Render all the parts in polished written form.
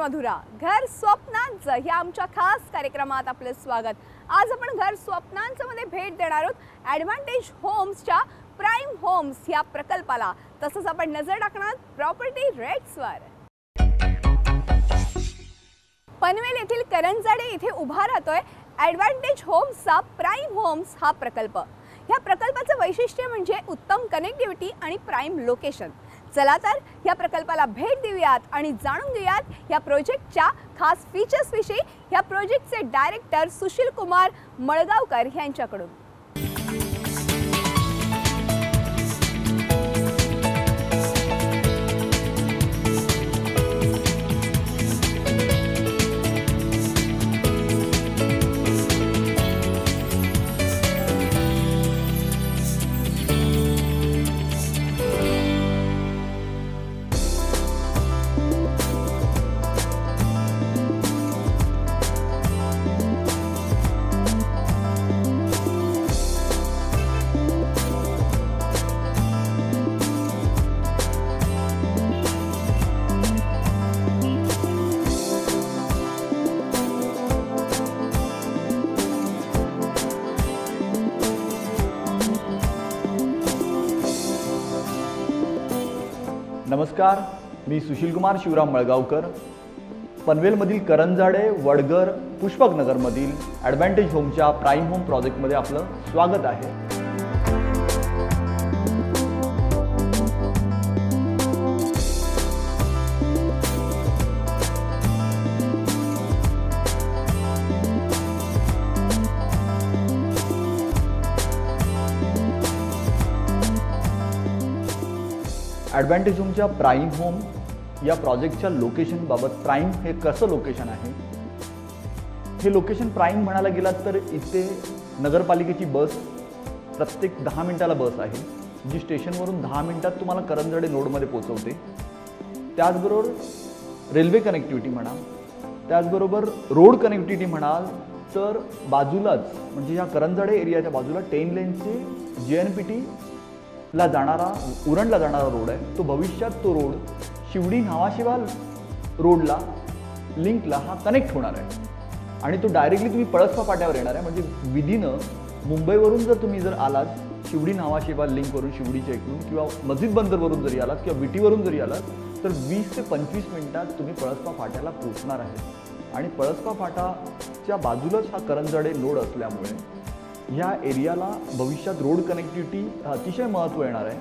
मधुरा घर स्वप्नांचं ह्या आमच्या खास कार्यक्रमात आपलं स्वागत। आज आपण घर स्वप्नांचं मध्ये भेट देणार आहोत ॲडव्हांटेज होम्सच्या प्राइम होम्स ह्या प्रकल्पाला। तसंच आपण नजर टाकणार प्रॉपर्टी रेट्सवर। पनवेल येथील करंजाडे इथे उभा राहतोय ॲडव्हांटेज होम्सचा प्राइम होम्स हा प्रकल्प। ह्या प्रकल्पाचं वैशिष्ट्य म्हणजे उत्तम कनेक्टिव्हिटी आणि प्राइम लोकेशन। चला तर या प्रकल्पाला भेट देऊयात आणि जाणून घेऊयात या प्रोजेक्टच्या खास फीचर्स विषयी या प्रोजेक्टचे डायरेक्टर सुशील कुमार मळगावकर यांच्याकडून। नमस्कार, मी सुशील कुमार शिवराम मळगावकर। पनवेलमधील करंजाडे वडगर पुष्पकनगरमधील ॲडव्हांटेज होमच्या प्राइम होम प्रोजेक्टमध्ये आपलं स्वागत आहे। ॲडव्हांटेज होमच्या प्राइम होम या प्रोजेक्टच्या लोकेशन बाबत, प्राइम हे कसं लोकेशन आहे, हे लोकेशन प्राइम म्हणायला गेलात तर इथे नगरपालिकेची बस प्रत्येक 10 मिनिटाला बस आहे, जी स्टेशनवरून 10 मिनिटात तुम्हाला करंजाडे नोडमध्ये पोहोचवते। त्याचबरोबर रेल्वे कनेक्टिव्हिटी म्हणा, त्याचबरोबर रोड कनेक्टिव्हिटी म्हणाल तर बाजूलाच म्हणजे या करंजाडे एरियाच्या बाजूला 10 लेनचे JNPT ला जाणारा, उरणला जाणारा रोड आहे। तो भविष्यात तो रोड शिवडी नावाशिवा रोडला लिंकला हा कनेक्ट होणार आहे आणि तो डायरेक्टली तुम्ही पळसपा फाट्यावर येणार आहे। म्हणजे विधीनं मुंबईवरून जर तुम्ही जर आलात शिवडी नावाशिवा लिंकवरून, शिवडीच्या इकडून किंवा मस्जिद बंदरवरून जरी आलात किंवा विटीवरून जरी आलात तर 20 ते 25 मिनिटात तुम्ही पळसपा फाट्याला पोहोचणार आहे। आणि पळसपा फाटाच्या बाजूलाच हा करंजाडे नोड असल्यामुळे या एरियाला भविष्यात रोड कनेक्टिव्हिटी अतिशय महत्त्व येणार आहे।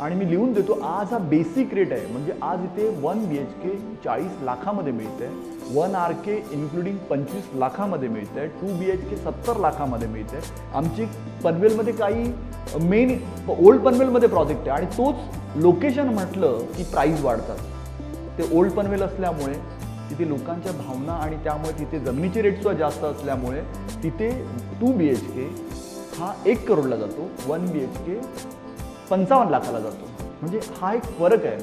आणि मी लिहून देतो, आज हा बेसिक रेट आहे, म्हणजे आज इथे 1 BHK 40 लाखामध्ये मिळते, 1 RK इन्क्लुडिंग 25 लाखामध्ये मिळते, 2 BHK 70 लाखामध्ये मिळते। आमची पनवेलमध्ये काही मेन ओल्ड पनवेलमध्ये प्रोजेक्ट आहे आणि तोच लोकेशन म्हटलं की प्राईस वाढतात। ते ओल्ड पनवेल असल्यामुळे तिथे लोकांच्या भावना आणि त्यामुळे तिथे जमिनीचे रेटसुद्धा जास्त असल्यामुळे तिथे 2 BHK हा 1 करोडला जातो, 1 BHK 55 लाखाला जातो। म्हणजे हा एक फरक आहे,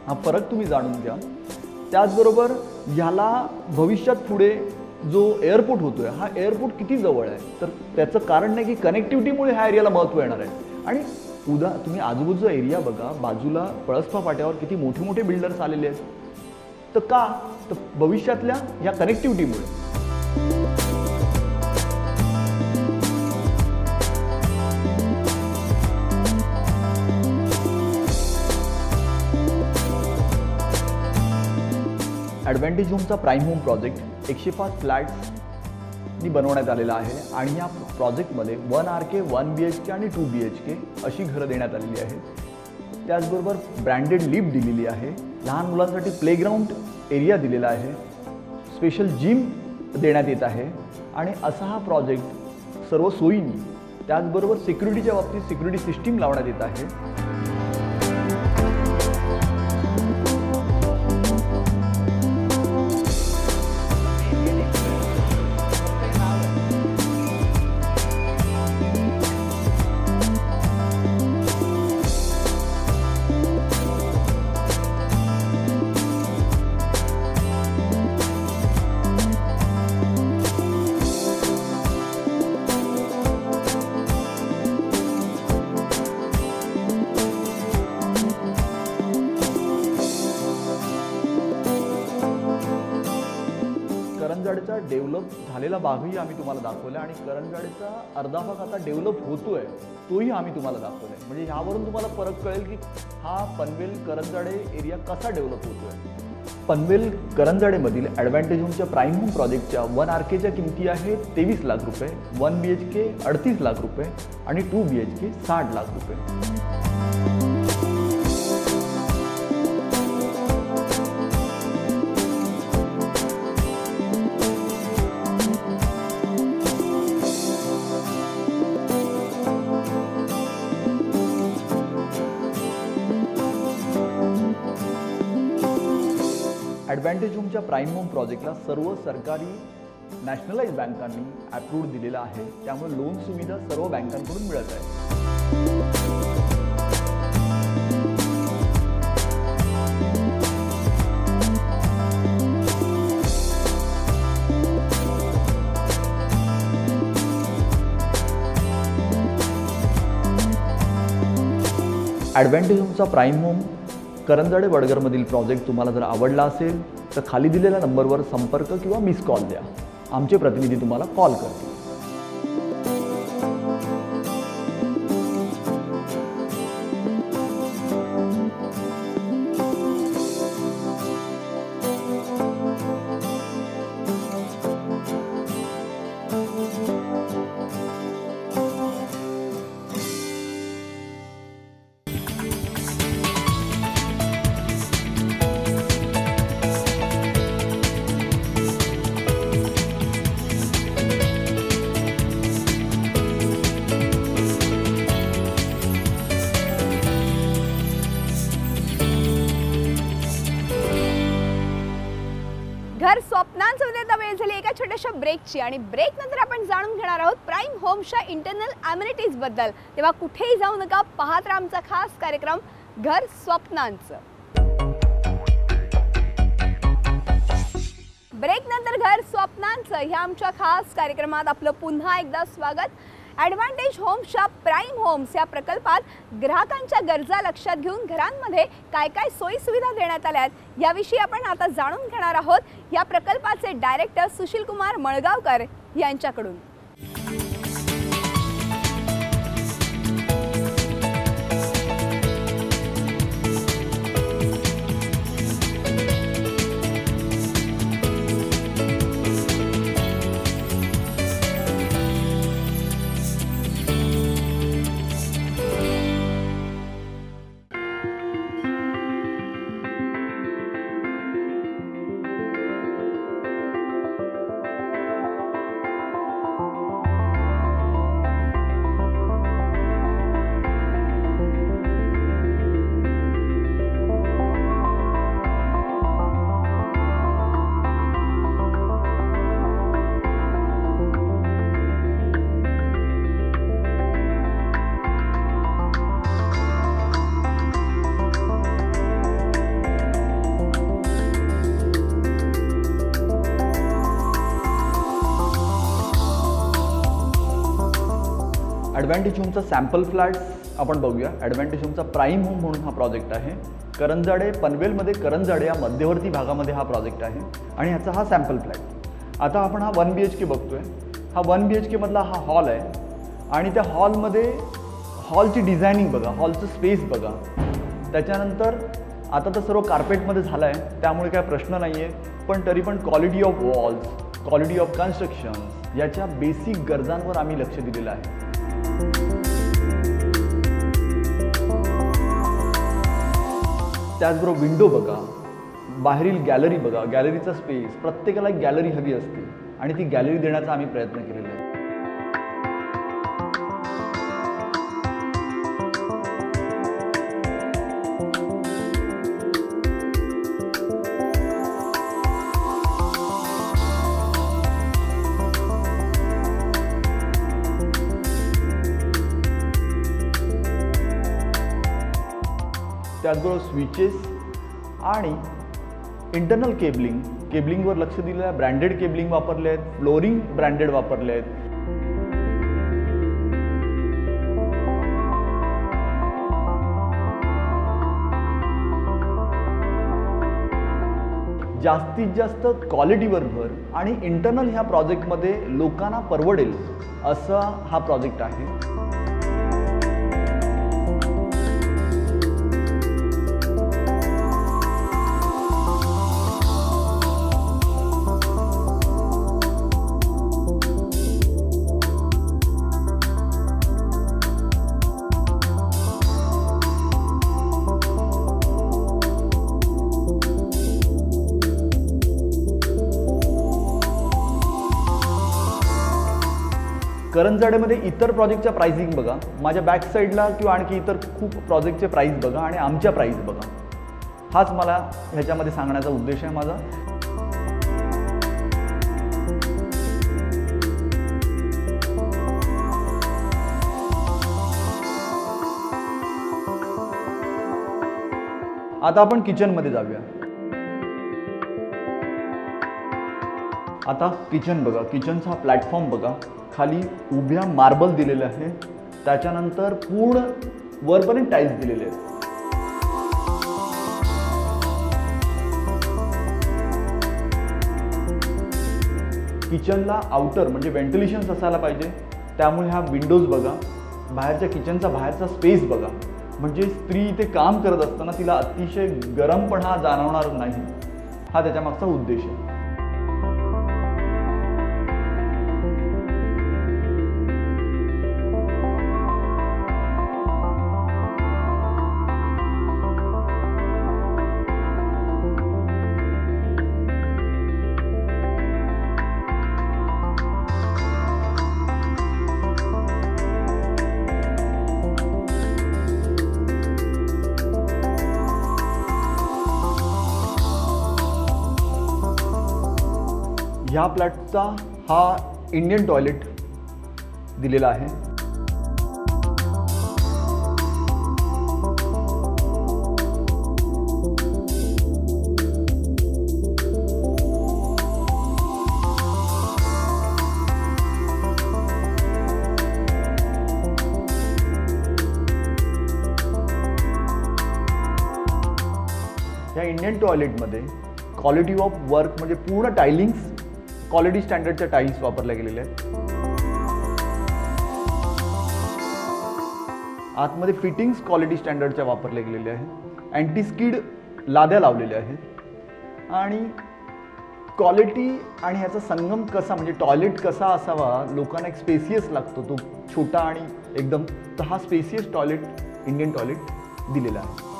हा फरक तुम्ही जाणून घ्या। त्याचबरोबर ह्याला भविष्यात पुढे जो एअरपोर्ट होतोय, हा एअरपोर्ट किती जवळ आहे तर त्याचं कारण नाही की कनेक्टिव्हिटीमुळे ह्या एरियाला महत्त्व येणार आहे। आणि तुम्ही आजूबाजूचा एरिया बघा, बाजूला पळसपा फाट्यावर किती मोठे मोठे बिल्डर्स आलेले आहेत, तर का तर भविष्यातल्या या कनेक्टिव्हिटीमुळे। ॲडव्हांटेज होमचा प्राइम होम प्रोजेक्ट 105 फ्लॅट्सनी बनवण्यात आलेला आहे आणि या प्रोजेक्टमध्ये 1 RK 1 BHK आणि 2 BHK अशी घरं देण्यात आलेली आहेत। त्याचबरोबर ब्रँडेड लिफ्ट दिलेली आहे, लहान मुलांसाठी प्लेग्राऊंड एरिया दिलेला आहे, स्पेशल जिम देण्यात येत आहे आणि असा हा प्रोजेक्ट सर्व सोयींनी, त्याचबरोबर सिक्युरिटीच्या बाबतीत सिक्युरिटी सिस्टीम लावण्यात येत आहे। करंजाडेचा डेव्हलप झालेला भागही आम्ही तुम्हाला दाखवला आणि करंजाडेचा अर्धा भाग आता डेव्हलप होतोय तोही आम्ही तुम्हाला दाखवलाय. म्हणजे ह्यावरून तुम्हाला फरक कळेल की हा पनवेल करंजाडे एरिया कसा डेव्हलप होतोय. पनवेल करंजाडेमधील ॲडव्हान्टेज होमच्या प्राईम होम प्रोजेक्टच्या 1 RKच्या किमती आहेत 23 लाख रुपये, 1 BHK 38 लाख रुपये आणि 2 BHK 60 लाख रुपये. ॲडव्हान्टेज होमच्या प्राईम होम प्रोजेक्टला सर्व सरकारी नॅशनलाइज बँकांनी अप्रूव्ड दिलेला आहे. त्यामुळे लोन सुविधा सर्व बँकांकडून मिळत आहे. ॲडव्हान्टेज होमचा प्राईम होम करंजाडे वडगरमधील प्रोजेक्ट तुम्हाला जर आवडला असेल तर खाली दिलेल्या नंबरवर संपर्क किंवा मिस कॉल द्या. आमचे प्रतिनिधी तुम्हाला कॉल करतील. घर स्वप्नांचं आता वेळ झाली एका छोट्याशा ब्रेकची आणि ब्रेक नंतर आपण जाणून घेणार आहोत प्राईम होमच्या इंटरनल अम्युनिटीज बद्दल. तेव्हा कुठेही जाऊ नका, पाहत राहा आमचा खास कार्यक्रम घर स्वप्नांचं. ब्रेक नंतर घर स्वप्नांचं ह्या आमच्या खास कार्यक्रमात आपलं पुन्हा एकदा स्वागत. ॲडव्हान्टेज होम्सच्या प्राईम होम्स या प्रकल्पात ग्राहकांच्या गरजा लक्षात घेऊन घरांमध्ये काय काय सोयी सुविधा देण्यात आल्या आहेत याविषयी आपण आता जाणून घेणार आहोत या प्रकल्पाचे डायरेक्टर सुशील कुमार मळगावकर यांच्याकडून. ॲडव्हान्टेज होमचा सॅम्पल फ्लॅट्स आपण बघूया. ॲडव्हान्टेज होमचा प्राईम होम म्हणून हा प्रोजेक्ट आहे. करंजाडे पनवेलमध्ये करंजाडे या मध्यवर्ती भागामध्ये हा प्रोजेक्ट आहे आणि ह्याचा हा सॅम्पल फ्लॅट. आता आपण हा 1 BHK बघतोय. हा 1 BHK मधला हा हॉल आहे आणि त्या हॉलमध्ये हॉलची डिझायनिंग बघा, हॉलचं स्पेस बघा. त्याच्यानंतर आता तर सर्व कार्पेटमध्ये झालं आहे त्यामुळे काय प्रश्न नाही आहे, पण तरी पण quality of walls, quality of construction याच्या बेसिक गरजांवर आम्ही लक्ष दिलेलं आहे. त्याचबरोबर विंडो बघा, बाहेरील गॅलरी बघा, गॅलरीचा स्पेस. प्रत्येकाला एक गॅलरी हवी असते आणि ती गॅलरी देण्याचा आम्ही प्रयत्न केलेला आहे. त्याचबरोबर स्विचेस आणि इंटरनल केबलिंगवर लक्ष दिलं आहे. ब्रँडेड केबलिंग वापरले आहेत, फ्लोरिंग ब्रँडेड वापरले आहेत. जास्तीत जास्त क्वालिटीवर भर आणि इंटरनल ह्या प्रोजेक्टमध्ये लोकांना परवडेल असा हा प्रोजेक्ट आहे. करंजाडेमध्ये इतर प्रोजेक्टच्या प्राइसिंग बघा, माझ्या बॅक साईडला किंवा आणखी इतर खूप प्रोजेक्टचे प्राइस बघा आणि आमच्या प्राइस बघा. हाच मला ह्याच्यामध्ये सांगण्याचा उद्देश आहे माझा. आता आपण किचनमध्ये जाऊया. आता किचन बघा, किचनचा प्लॅटफॉर्म बघा, खाली उभ्या मार्बल दिलेले आहे, त्याच्यानंतर पूर्ण वरपर्यंत टाईल्स दिलेले आहेत. किचनला आउटर म्हणजे व्हेंटिलेशन असायला पाहिजे, त्यामुळे ह्या विंडोज बघा. बाहेरच्या किचनचा बाहेरचा स्पेस बघा, म्हणजे स्त्री इथे काम करत असताना तिला अतिशय गरमपणा जाणवणार नाही, हा त्याच्या मागचा उद्देश आहे. ह्या फ्लॅटचा हा इंडियन टॉयलेट दिलेला आहे. या इंडियन टॉयलेटमध्ये क्वालिटी ऑफ वर्क म्हणजे पूर्ण टायलिंग्स क्वालिटी स्टँडर्डच्या टाईल्स वापरल्या गेलेल्या आहेत. आतमध्ये फिटिंग्स क्वालिटी स्टँडर्डच्या वापरल्या गेलेल्या आहेत. अँटी स्किड लाद्या लावलेल्या आहेत आणि क्वालिटी आणि ह्याचा संगम कसा म्हणजे टॉयलेट कसा असावा, लोकांना एक स्पेसियस लागतो तो छोटा आणि एकदम, तर हा स्पेसियस टॉयलेट इंडियन टॉयलेट दिलेला आहे.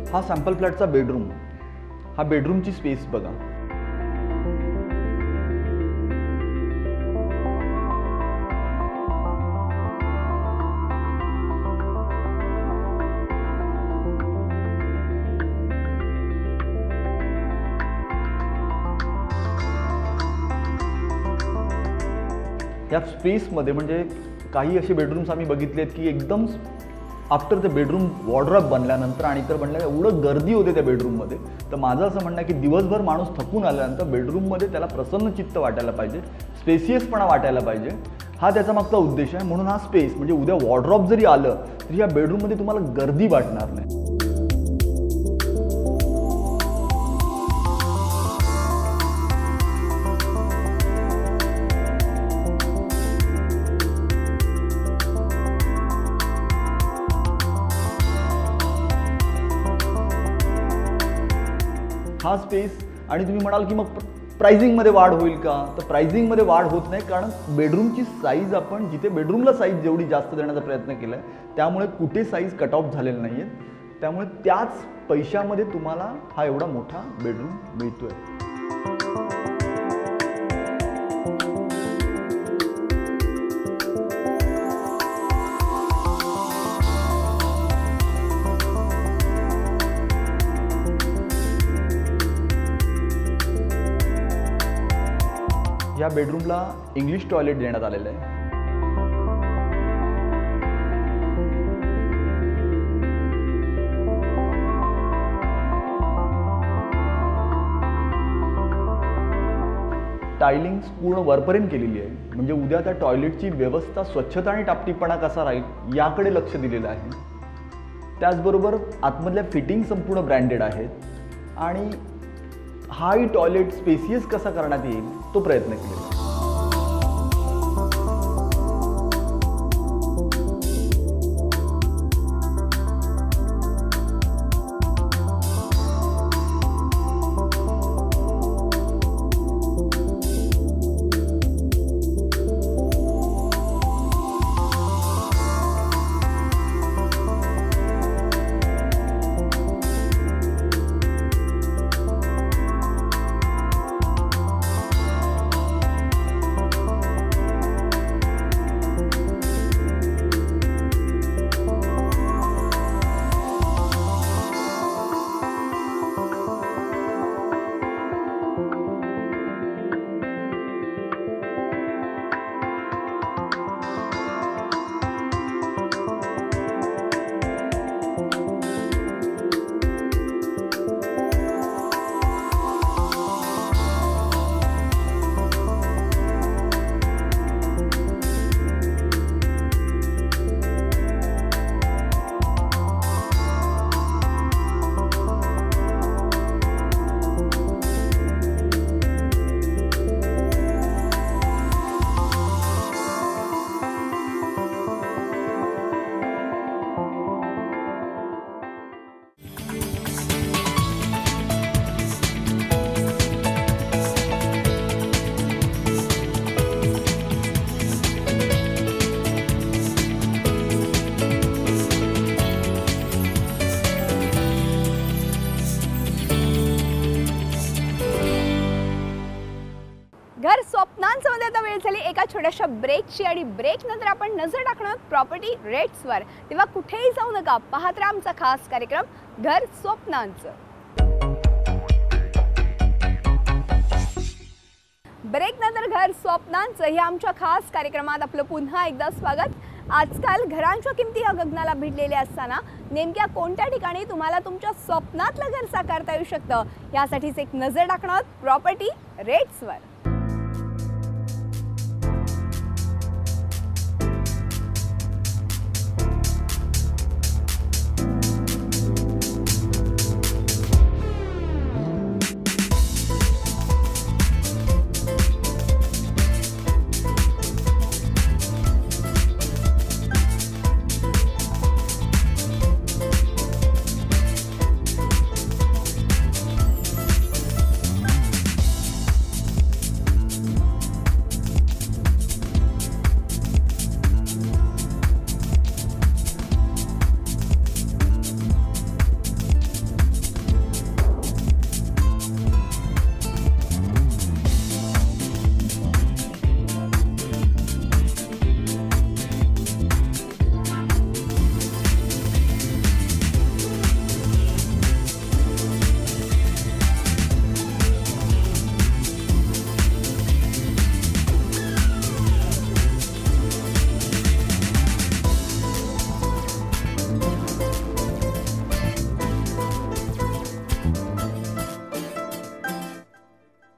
हा सॅम्पल फ्लॅटचा बेडरूम, हा बेडरूमची स्पेस बघा. या स्पेसमध्ये म्हणजे काही असे बेडरूम्स आम्ही बघितलेत की एकदम आफ्टर द बेडरूम वॉर्डरोब बनल्यानंतर आणि इतर बनल्या एवढं गर्दी होते त्या बेडरूममध्ये. तर माझं असं म्हणणं आहे की दिवसभर माणूस थकून आल्यानंतर बेडरूममध्ये त्याला प्रसन्न चित्त वाटायला पाहिजे, स्पेसियसपणा वाटायला पाहिजे, हा त्याचा मागचा उद्देश आहे. म्हणून हा स्पेस म्हणजे उद्या वॉर्डरोब जरी आलं तरी या बेडरूममध्ये तुम्हाला गर्दी वाटणार नाही. हा स्पेस आणि तुम्ही म्हणाल की मग प्राइसिंगमध्ये वाढ होईल का, तर प्राइसिंगमध्ये वाढ होत नाही, कारण बेडरूमची साईज आपण जिथे बेडरूमला साईज जेवढी जास्त देण्याचा प्रयत्न केला आहे त्यामुळे कुठे साईज कट ऑफ झालेलं नाही आहे, त्यामुळे त्याच पैशामध्ये तुम्हाला हा एवढा मोठा बेडरूम मिळतो आहे. या बेडरूमला इंग्लिश टॉयलेट देण्यात आलेलं आहे. टायलिंग्स पूर्ण वरपर्यंत केलेली आहे, म्हणजे उद्या त्या टॉयलेटची व्यवस्था, स्वच्छता आणि टापटीपणा कसा राहील याकडे लक्ष दिलेलं आहे. त्याचबरोबर आतमधल्या फिटिंग संपूर्ण ब्रँडेड आहेत आणि हाही टॉयलेट स्पेसियस कसा करण्यात येईल तो प्रयत्न केलेला आहे. घर स्वप्नांमध्ये आता वेळ झाली एका छोट्याशा ब्रेकची आणि ब्रेक नंतर आपण नजर टाकणार प्रॉपर्टी रेट्सवर. तेव्हा कुठेही जाऊ नका, पाहत राहा आमचा खास कार्यक्रम घर स्वप्नांचं. ब्रेक नंतर घर स्वप्नांचं या आमच्या खास कार्यक्रमात आपलं पुन्हा एकदा स्वागत. आजकाल घरांच्या किमती गगनाला भिडलेल्या असताना नेमक्या कोणत्या ठिकाणी तुम्हाला तुमच्या स्वप्नातलं घर साकारता येऊ शकतं यासाठीच एक नजर टाकणार प्रॉपर्टी रेट्सवर.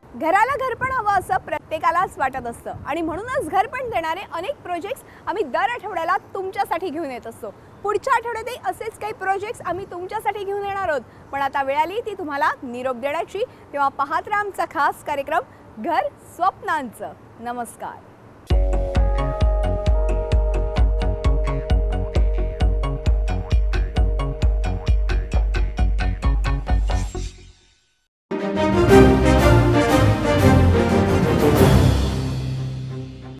घराला घरपण हवं असं प्रत्येकालाच वाटत असतं आणि म्हणूनच घरपण देणारे अनेक प्रोजेक्ट्स आम्ही दर आठवड्याला तुमच्यासाठी घेऊन येत असतो. पुढच्या आठवड्यातही असेच काही प्रोजेक्ट्स आम्ही तुमच्यासाठी घेऊन येणार आहोत. पण आता वेळ आली ती तुम्हाला निरोप देण्याची. तेव्हा पाहत राहा आमचा खास कार्यक्रम घर स्वप्नांचं. नमस्कार.